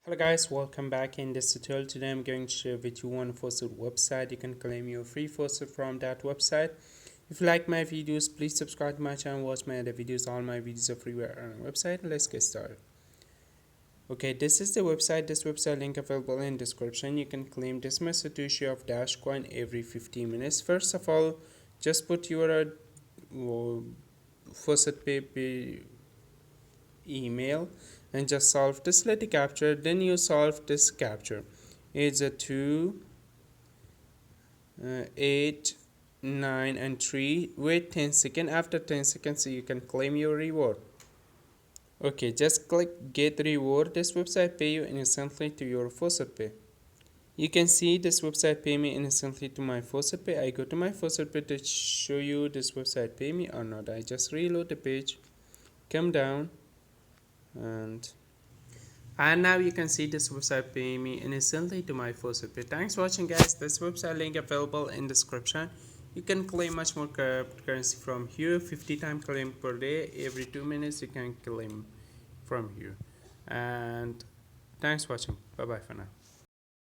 Hello guys, welcome back. In this tutorial today I'm going to share with you one faucet website. You can claim your free faucet from that website. If you like my videos, please subscribe to my channel, watch my other videos. All my videos are free on our website. Let's get started. Okay, this is the website. This website link available in description. You can claim this Satoshi of dogecoin every 15 minutes. First of all, just put your faucet pay email and just solve this little capture. Then you solve this capture. It's a 2 8 9 and 3. Wait 10 seconds. After 10 seconds you can claim your reward. Okay, just click get reward. This website pay you instantly to your faucet pay. You can see this website pay me instantly to my faucet pay. I go to my faucet pay to show you this website pay me or not. I just reload the page, come down, and now you can see this website paying me instantly to my faucet pay. Thanks for watching guys. This website link available in description. You can claim much more currency from here. 50 times claim per day. Every 2 minutes you can claim from here. And thanks for watching. Bye bye for now.